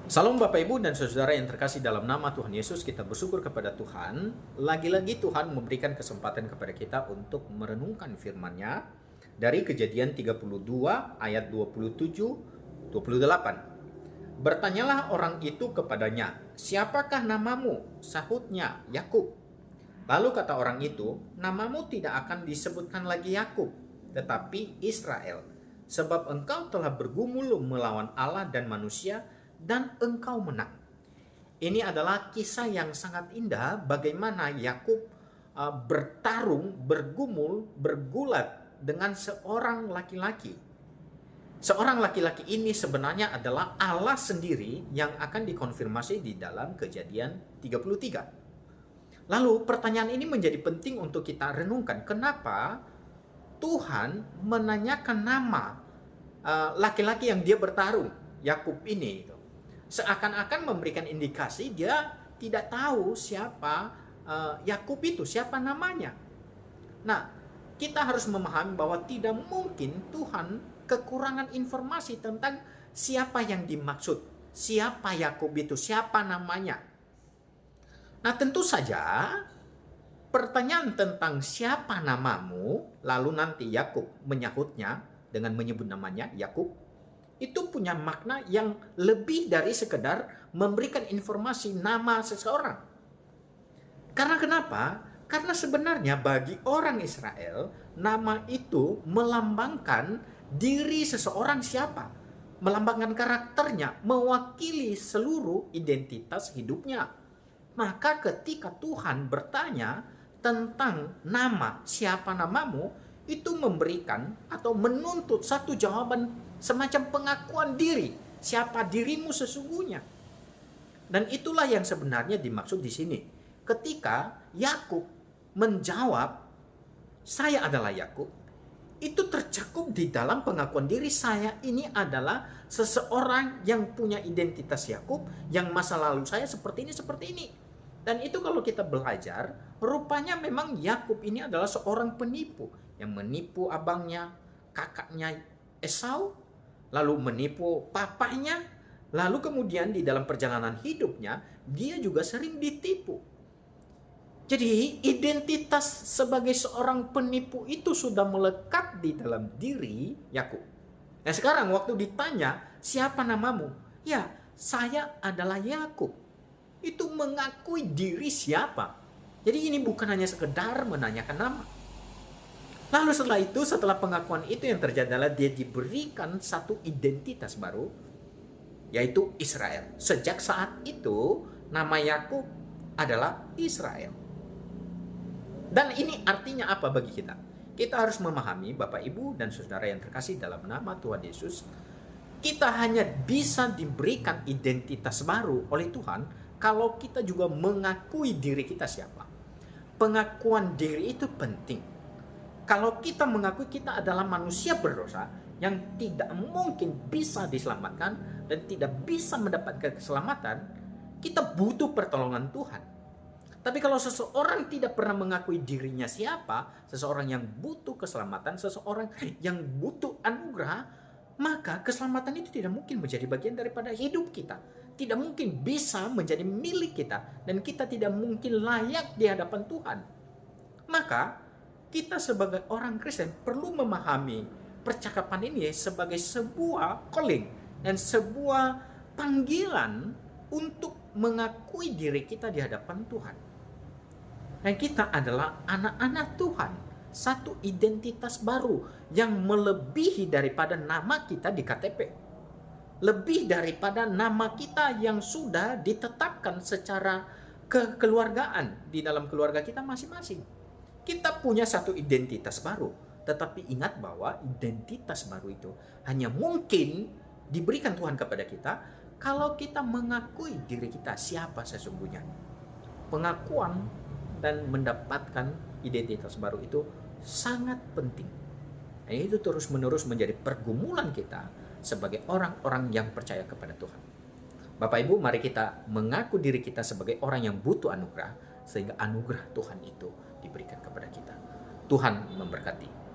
Salam Bapak Ibu dan Saudara yang terkasih dalam nama Tuhan Yesus, kita bersyukur kepada Tuhan. Lagi-lagi Tuhan memberikan kesempatan kepada kita untuk merenungkan firman-Nya dari Kejadian 32 ayat 27-28. Bertanyalah orang itu kepadanya, "Siapakah namamu?" Sahutnya, "Yakub." Lalu kata orang itu, "Namamu tidak akan disebutkan lagi Yakub, tetapi Israel, sebab engkau telah bergumul melawan Allah dan manusia, dan engkau menang." Ini adalah kisah yang sangat indah bagaimana Yakub bertarung, bergumul, bergulat dengan seorang laki-laki. Seorang laki-laki ini sebenarnya adalah Allah sendiri yang akan dikonfirmasi di dalam Kejadian 33. Lalu pertanyaan ini menjadi penting untuk kita renungkan. Kenapa Tuhan menanyakan nama laki-laki yang dia bertarung, Yakub ini? Seakan-akan memberikan indikasi dia tidak tahu siapa Yakub itu, siapa namanya. Nah, kita harus memahami bahwa tidak mungkin Tuhan kekurangan informasi tentang siapa yang dimaksud, siapa Yakub itu, siapa namanya. Nah, tentu saja pertanyaan tentang siapa namamu, lalu nanti Yakub menyahutnya dengan menyebut namanya Yakub, itu punya makna yang lebih dari sekedar memberikan informasi nama seseorang. Karena kenapa? Karena sebenarnya bagi orang Israel, nama itu melambangkan diri seseorang siapa. Melambangkan karakternya, mewakili seluruh identitas hidupnya. Maka ketika Tuhan bertanya tentang nama, siapa namamu, itu memberikan atau menuntut satu jawaban semacam pengakuan diri, siapa dirimu sesungguhnya. Dan itulah yang sebenarnya dimaksud di sini. Ketika Yakub menjawab, "Saya adalah Yakub," itu tercakup di dalam pengakuan diri, saya ini adalah seseorang yang punya identitas Yakub, yang masa lalu saya seperti ini, seperti ini. Dan itu kalau kita belajar, rupanya memang Yakub ini adalah seorang penipu yang menipu abangnya, kakaknya Esau, lalu menipu papanya, lalu kemudian di dalam perjalanan hidupnya dia juga sering ditipu. Jadi identitas sebagai seorang penipu itu sudah melekat di dalam diri Yakub. Nah sekarang waktu ditanya, "Siapa namamu?" Ya, saya adalah Yakub. Itu mengakui diri siapa. Jadi ini bukan hanya sekedar menanyakan nama. Lalu setelah pengakuan itu yang terjadi adalah dia diberikan satu identitas baru, yaitu Israel. Sejak saat itu nama Yakub adalah Israel. Dan ini artinya apa bagi kita? Kita harus memahami, Bapak Ibu dan Saudara yang terkasih dalam nama Tuhan Yesus, kita hanya bisa diberikan identitas baru oleh Tuhan kalau kita juga mengakui diri kita siapa. Pengakuan diri itu penting. Kalau kita mengakui kita adalah manusia berdosa yang tidak mungkin bisa diselamatkan dan tidak bisa mendapatkan keselamatan, kita butuh pertolongan Tuhan. Tapi kalau seseorang tidak pernah mengakui dirinya siapa, seseorang yang butuh keselamatan, seseorang yang butuh anugerah, maka keselamatan itu tidak mungkin menjadi bagian daripada hidup kita. Tidak mungkin bisa menjadi milik kita. Dan kita tidak mungkin layak di hadapan Tuhan. Maka kita sebagai orang Kristen perlu memahami percakapan ini sebagai sebuah calling dan sebuah panggilan untuk mengakui diri kita di hadapan Tuhan. Dan kita adalah anak-anak Tuhan. Satu identitas baru yang melebihi daripada nama kita di KTP. Lebih daripada nama kita yang sudah ditetapkan secara kekeluargaan di dalam keluarga kita masing-masing. Kita punya satu identitas baru. Tetapi ingat bahwa identitas baru itu hanya mungkin diberikan Tuhan kepada kita kalau kita mengakui diri kita siapa sesungguhnya. Pengakuan dan mendapatkan identitas baru itu sangat penting. Dan itu terus-menerus menjadi pergumulan kita sebagai orang-orang yang percaya kepada Tuhan. Bapak Ibu, mari kita mengaku diri kita sebagai orang yang butuh anugerah, sehingga anugerah Tuhan itu diberikan kepada kita. Tuhan memberkati.